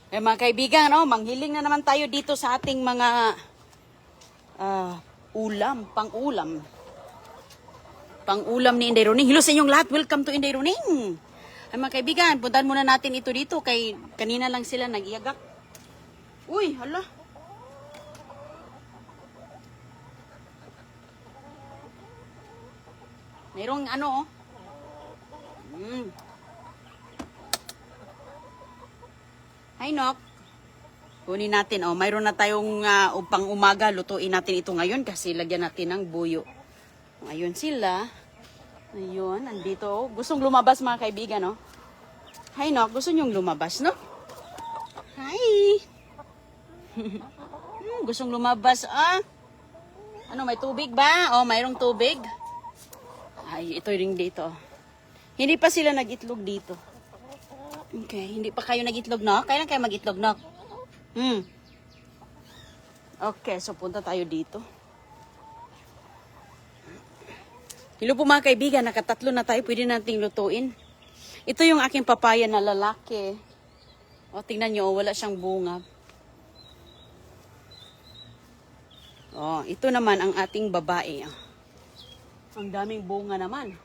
Eh mga kaibigan, no, manghiling na naman tayo dito sa ating mga ulam, pang-ulam. Pang-ulam ni Inday Roning. Hello sa inyong lahat. Welcome to Inday Roning. Ay mga kaibigan, puntahan muna natin ito dito kay kanina lang sila nag-iagak. Uy, hala. Mayroong ano, oh. Hi, Nok. Kunin natin, oh. Mayroon na tayong upang umaga. Lutuin natin ito ngayon kasi lagyan natin ng buyo. Ayun sila. Ayun, andito. Oh. Gustong lumabas mga kaibigan, no? Hi, Nok. Gusto nyong lumabas, no? Hi. Gustong lumabas, ah. Ano, may tubig ba? Oh, mayroong tubig. Ay, ito ring dito. Hindi pa sila nag-itlog dito. Okay, hindi pa kayo nag-itlog, no? Kailan kayo mag-itlog, no? Okay, so punta tayo dito. Hello po mga kaibigan, nakatatlo na tayo. Pwede nating lutuin. Ito yung aking papaya na lalaki. O, tingnan nyo, wala siyang bunga. O, ito naman ang ating babae. Ang daming bunga naman.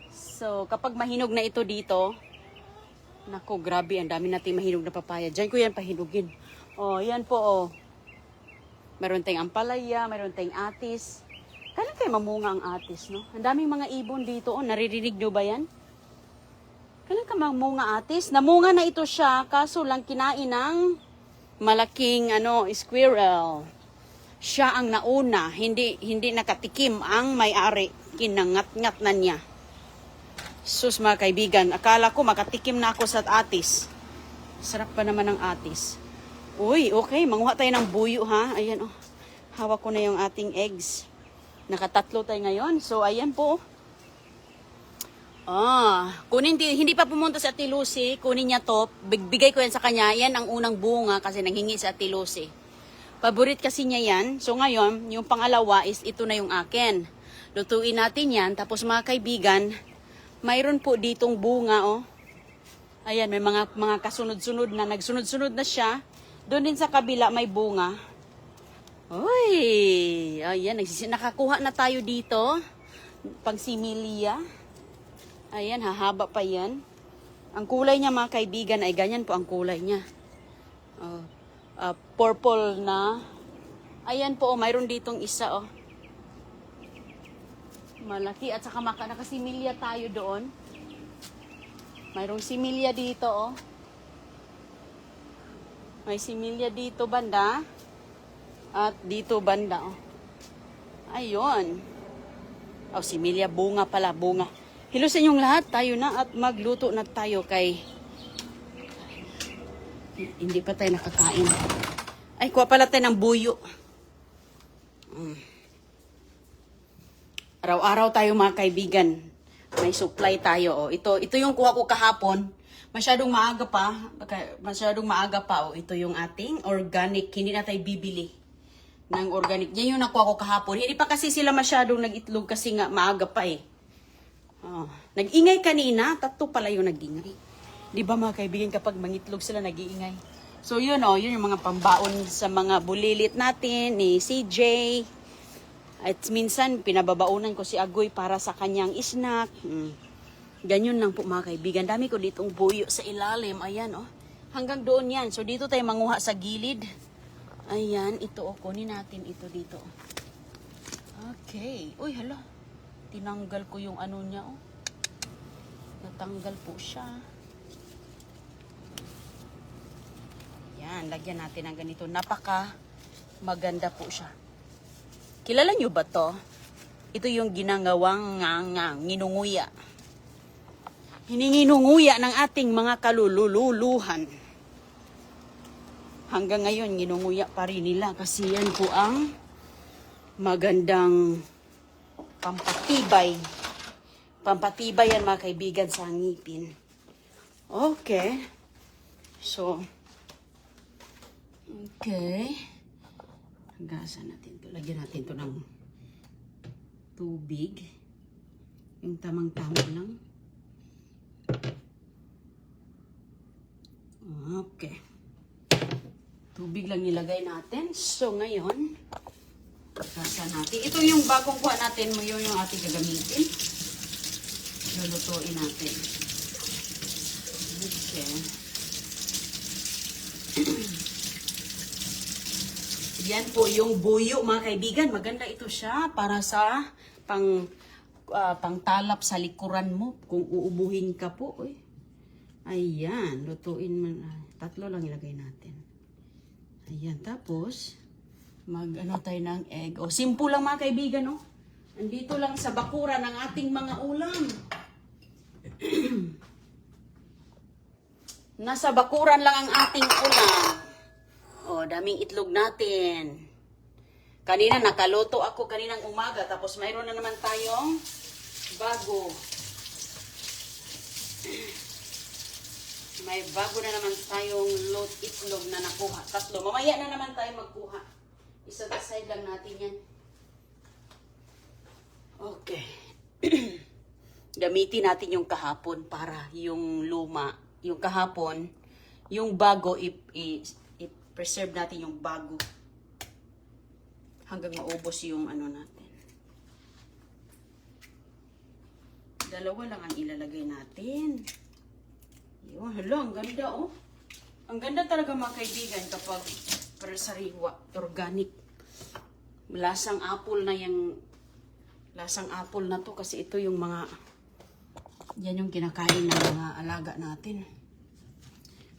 So, kapag mahinog na ito dito, nako, grabe, ang dami nating mahinog na papaya. Diyan ko yan pahinugin. O, yan po, o. Meron tayong ampalaya, meron tayong atis. Kailan kayo mamunga ang atis, no? Ang daming mga ibon dito, o. Naririnig nyo ba yan? Kailan ka mamunga atis? Namunga na ito siya, kaso lang kinain ng malaking, squirrel. Siya ang nauna, hindi nakatikim ang may-ari. Kinangat-ngat na niya. Sus mga kaibigan, akala ko makatikim na ako sa atis. Sarap pa naman ng atis. Uy, okay, manguha tayo ng buyo ha. Ayan oh, hawak ko na yung ating eggs. Nakatatlo tayo ngayon. So ayan po. Hindi pa pumunta sa Ate Lucy, kunin niya to. Bigay ko yan sa kanya. Yan ang unang bunga kasi nanghingi sa Ate Lucy. Paborit kasi niya yan. So ngayon, yung pangalawa is ito na yung akin. Lutuin natin yan. Tapos mga kaibigan, mayroon po ditong bunga, oh. Ayan, may mga kasunod-sunod na, nagsunod-sunod na siya. Doon din sa kabila may bunga. Uy, ayan, nakakuha na tayo dito. Pang similia. Ayan, hahaba pa yan. Ang kulay niya mga kaibigan ay ganyan po ang kulay niya. Purple na. Ayan po, oh, mayroon ditong isa, oh. Malaki at saka nakasimilya tayo doon. Mayroong similya dito, oh. May similya dito banda. At dito banda, oh. Ayun. Oh, similya, bunga pala, bunga. Hello sa inyong lahat, tayo na at magluto na tayo kay... Hindi pa tayo nakakain. Ay, kuha pala tayo ng buyo. Araw-araw tayo mga kaibigan. May supply tayo. Oh. Ito yung kuha ko kahapon. Masyadong maaga pa. Oh. Ito yung ating organic. Hindi na tayo bibili ng organic. Yan yung nakuha ko kahapon. Hindi pa kasi sila masyadong nag-itlog kasi nga maaga pa eh. Oh. Nag-ingay kanina. Tatlo pala yung nag-ingay. Di ba mga kaibigan kapag mangitlog sila nag-iingay? So yun oh, yun yung mga pambaon sa mga bulilit natin ni CJ. At minsan pinababaunan ko si Agoy para sa kanyang snack. Ganyan lang po mga kaibigan. Dami ko ditong buyo sa ilalim. Ayan oh. Hanggang doon yan. So dito tayo manguha sa gilid. Ayan, ito oh. Kunin natin ito dito. Okay. Uy, hala. Tinanggal ko yung ano niya oh. Natanggal po siya. Yan, lagyan natin ng ganito. Napaka maganda po siya. Kilala nyo ba to? Ito yung ginangawang nginunguya. Hininginunguya ng ating mga kalululuhan. Hanggang ngayon, ginunguya pa rin nila kasi yan po ang magandang pampatibay. Pampatibay yan mga kaibigan sa ngipin. Okay. So, okay. Hagasan natin to. Lagyan natin to ng tubig. Yung tamang-tama lang. Okay. Tubig lang nilagay natin. So, ngayon, gasa natin. Ito yung bagong kuha natin. Yun yung ating gagamitin. Lulutuin natin. Okay. Yan po yung buyo, mga kaibigan. Maganda ito siya para sa pangtalap sa likuran mo. Kung uubuhin ka po. Ayan. Lutuin mo. 3 lang ilagay natin. Ayan, tapos, mag-ano tayo ng egg. O, simple lang mga kaibigan, no? Andito lang sa bakuran ng ating mga ulam. Nasa bakuran lang ang ating ulam. O, daming itlog natin. Kanina, nakaluto ako kaninang umaga. Tapos, mayroon na naman tayong bago. May bago na naman tayong itlog na nakuha. 3. Mamaya na naman tayo magkuha. Isa-side lang natin yan. Okay. Gamitin natin yung kahapon para yung luma. Yung kahapon, yung bago, i-preserve natin yung bago. Hanggang maubos yung ano natin. 2 lang ang ilalagay natin. Yun, hala, ang ganda, oh. Ang ganda talaga, mga kaibigan, kapag para sariwa, organic. Lasang apple na yung, lasang apple na to, kasi ito yung mga, yan yung kinakain ng mga alaga natin.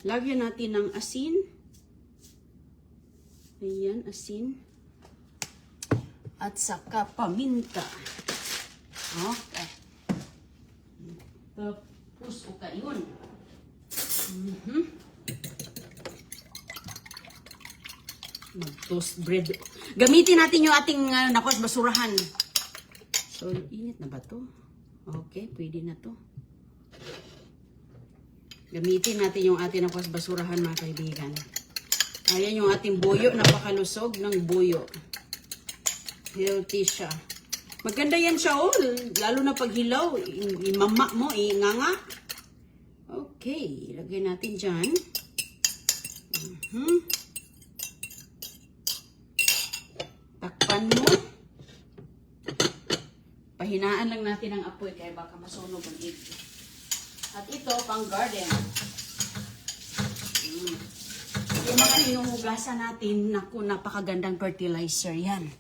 Lagyan natin ng asin. Ayan, asin. At saka paminta. Okay. Tapos, okay, yun. Mag-toast bread. Gamitin natin yung ating nakos basurahan. So, init na ba to? Okay, pwede na to. Gamitin natin yung ating nakos basurahan, mga kaibigan. Ayan yung ating buyo. Napakalusog ng buyo. Healthy siya. Maganda yan siya, oh. Lalo na pag hilaw. Imama mo, inganga. Okay, ilagay natin dyan. Takpan mo. Pahinaan lang natin ang apoy kaya baka masunog ang egg. At ito, pang garden. Yung mga hinuhugasan natin, naku, napakagandang fertilizer yan.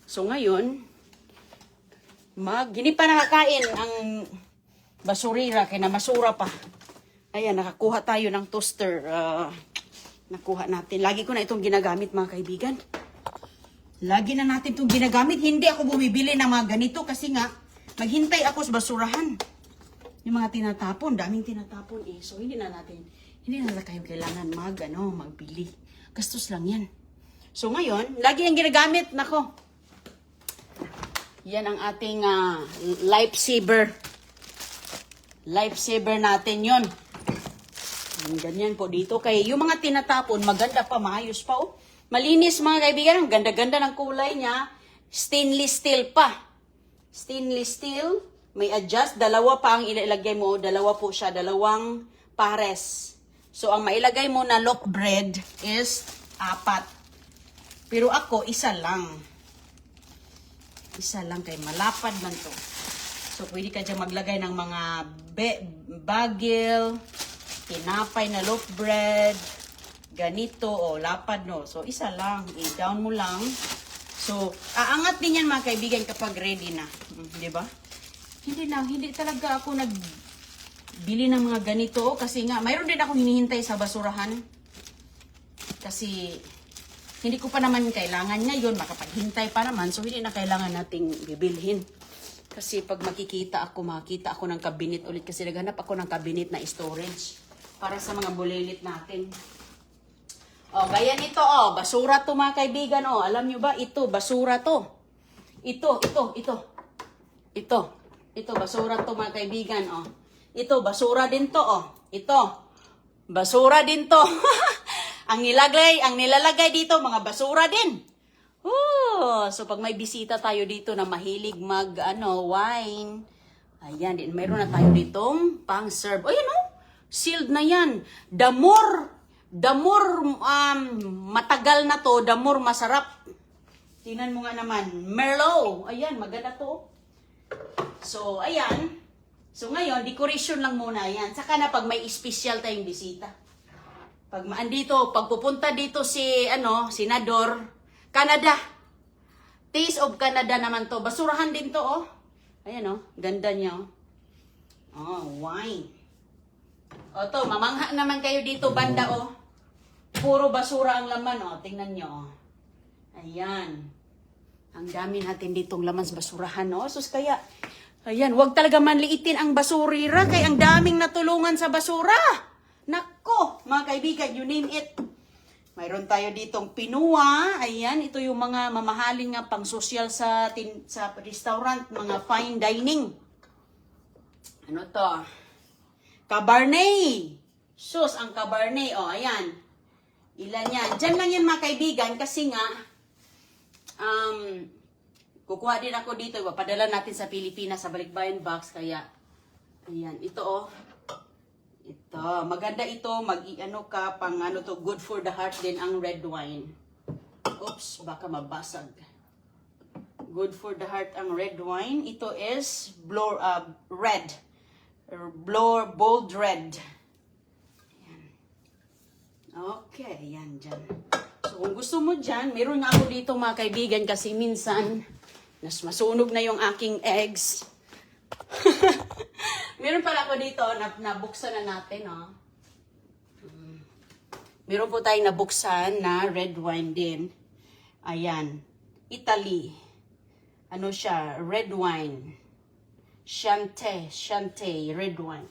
So ngayon, hindi pa nakakain ang basurira, kaya namasura pa. Ayan, nakakuha tayo ng toaster. Nakuha natin. Lagi ko na itong ginagamit, mga kaibigan. Lagi na natin itong ginagamit. Hindi ako bumibili ng mga ganito kasi nga, maghintay ako sa basurahan. Yung mga tinatapon, daming tinatapon eh. So, hindi na tayo kailangan magbili. Gastos lang yan. So, ngayon, lagi ang ginagamit. Nako. Yan ang ating lifesaver. Lifesaver natin yon. Ganyan po dito. Kaya yung mga tinatapon, maganda pa, maayos pa. Oh. Malinis, mga kaibigan. Ang ganda-ganda ng kulay niya. Stainless steel pa. Stainless steel. May adjust. 2 pa ang ilalagay mo. 2 po siya. 2 pares. So, ang mailagay mo na loaf bread is 4. Pero ako, 1 lang. 1 lang kay malapad man to. So, pwede ka dyan maglagay ng mga bagel, tinapay na loaf bread, ganito, o lapad, no. So, 1 lang. I-down mo lang. So, aangat din yan, mga kaibigan, kapag ready na. Diba? Hindi talaga ako nagbili ng mga ganito. Kasi nga, mayroon din ako hinihintay sa basurahan. Kasi, hindi ko pa naman kailangan ngayon. Makapaghintay pa naman. So, hindi na kailangan nating bibilhin. Kasi pag makikita ako ng cabinet ulit. Kasi naghanap ako ng cabinet na storage. Para sa mga bulilit natin. O, gaya nito, o. Basura to, mga kaibigan, o. Alam nyo ba? Ito, basura to. Ito, basura to, mga kaibigan, o. Ito, basura din to, o. Ito, basura din to. ang nilalagay dito, mga basura din. So pag may bisita tayo dito na mahilig wine, ayan, mayroon na tayo ditong pang-serve. Ayan, sealed na yan. The more the more matagal na to, the more masarap. Tingnan mo nga naman. Merlot. Ayan, maganda to. So, ayan. So, ngayon, decoration lang muna. Ayan. Saka na pag may special tayong bisita. Pag andito, pag pupunta dito si, Senador, Canada. Taste of Canada naman to. Basurahan din to, oh. Ayan, oh. Ganda niya, oh. Oh, wine. O to, mamangha naman kayo dito, banda, oh. Puro basura ang laman, oh. Tingnan nyo, oh. Ayan. Ang dami natin ditong laman sa basurahan, oh. Sus, kaya, ayan, huwag talaga manliitin ang basurira, kaya ang daming natulungan sa basura. Nako, mga kaibigan, you name it. Mayroon tayo ditong pinua. Ayan, ito yung mga mamahaling nga pang social sa restaurant, mga fine dining. Ano to? Cabernet. Sus, ang Cabernet. O, ayan. Ilan yan? Diyan lang yan, mga kaibigan, kasi nga, kukuha din ako dito. Ipapadala natin sa Pilipinas sa Balikbayan box. Kaya, ayan. Ito, oh. Ito. Maganda ito. Mag-ano ka, pang ano to, good for the heart din ang red wine. Oops, baka mabasag. Good for the heart ang red wine. Ito is red. Bold red. Ayan. Okay, yan dyan. So, kung gusto mo dyan, meron na ako dito mga kaibigan kasi minsan, masunog na yung aking eggs. Meron pala ako dito, nabuksan na natin, oh. Meron po tayong nabuksan na red wine din. Ayan. Italy. Ano siya? Red wine. Chianti, red wine.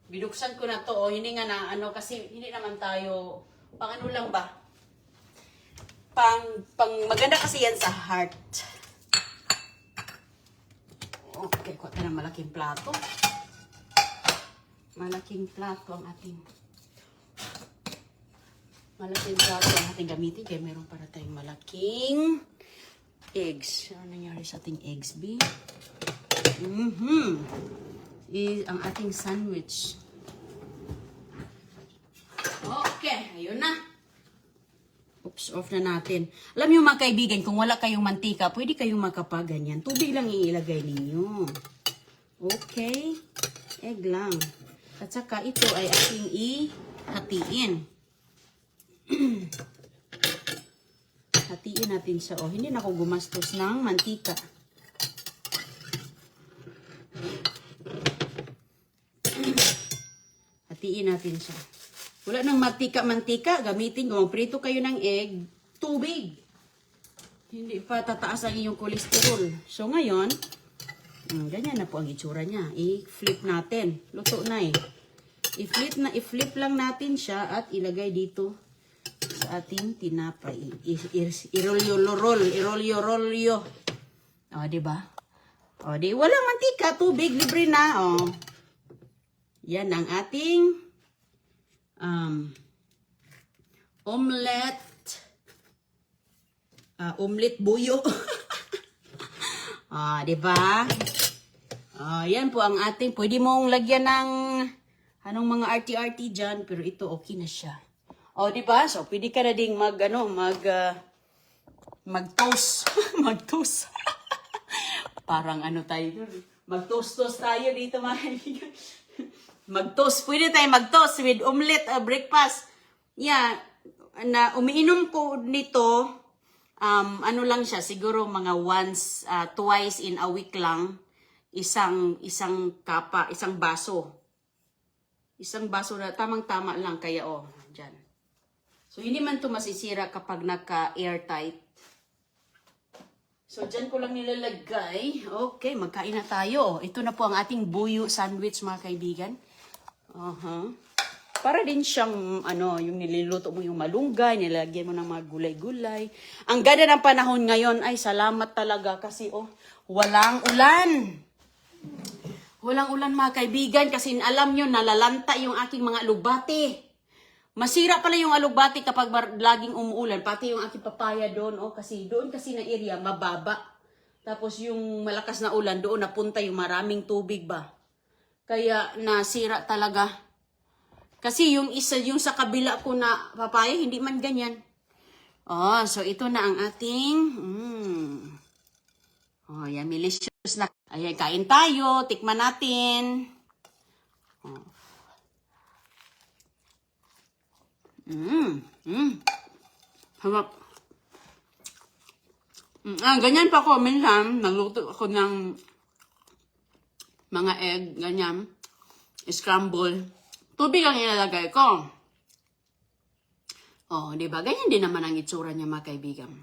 Binuksan ko na to, oh. Hindi nga na, kasi hindi naman tayo, pang ano lang ba? Maganda kasi yan sa heart. Okay, kuha tayo ng malaking plato. Malaking plato ang ating gamitin. Kaya meron para tayong malaking eggs. Ano nangyari sa ating eggs, B? Ang ating sandwich. Okay, ayun na. Oops, off na natin. Alam niyo mga kaibigan, kung wala kayong mantika, pwede kayong makapaganyan. Tubig lang iilagay ninyo. Okay. Egg lang. At saka ito ay ating ihatiin. Hatiin natin siya. Oh, hindi na ako gumastos ng mantika. Hatiin natin siya. Wala nang mantika, gamitin kung prito kayo ng egg, tubig. Hindi pa tataas ang iyong kolesterol. So ngayon, ganyan na po ang itsura niya. I-flip natin. Luto na eh. I-flip lang natin siya at ilagay dito sa ating tinapay. Irolyo. O, diba? O, di walang mantika, tubig, libre na. O. Yan ang ating omelette buyo. Diba? Yan po ang ating, pwede mong lagyan ng anong mga arty-arty dyan, pero ito okay na siya. Diba? So, pwede ka na ding mag-toast. Mag-toast. Parang ano tayo dun. Mag-toast-toast tayo dito, mga kaibigan. Mag-toast. Pwede tayo mag-toast with omelette breakfast. Yeah. Na umiinom ko nito, ano lang siya, siguro mga twice in a week lang. Isang kapa, isang baso. Isang baso na tamang-tama lang, kaya dyan. So, hindi man to masisira kapag naka-airtight. So, dyan ko lang nilalagay. Okay, magkain na tayo. Ito na po ang ating buyo sandwich, mga kaibigan. Para din siyang, yung niluluto mo yung malunggay, nilagyan mo ng mga gulay-gulay. Ang ganda ng panahon ngayon, ay salamat talaga kasi, walang ulan. Walang ulan, mga kaibigan, kasi alam nyo, nalalanta yung aking mga alugbati. Masira pala yung alugbati kapag laging umuulan, pati yung aking papaya doon, kasi doon kasi na area, mababa. Tapos yung malakas na ulan, doon napunta yung maraming tubig ba. Kaya nasira talaga. Kasi yung isa, yung sa kabila ko na papaya, hindi man ganyan. Oh, so ito na ang ating, oh, yummy delicious na. Ayan, kain tayo, tikman natin. Oh. Harap. Ganyan pa ako, minsan, nagluto ako ng mga egg, ganyan, scramble. Tubig ang ilalagay ko. Oh, di ba? Ganyan din naman ang itsura niya, mga kaibigan.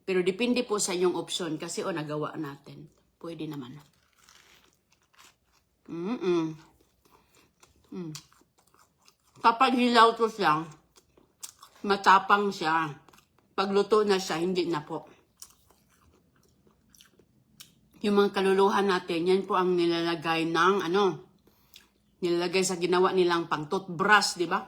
Pero depende po sa inyong option kasi nagawa natin. Pwede naman. Kapag hilaw to siya, matapang siya. Pagluto na siya, hindi na po. Yung mga kaluluhan natin, yan po ang nilalagay ng nilalagay sa ginawa nilang pang toothbrush, di ba?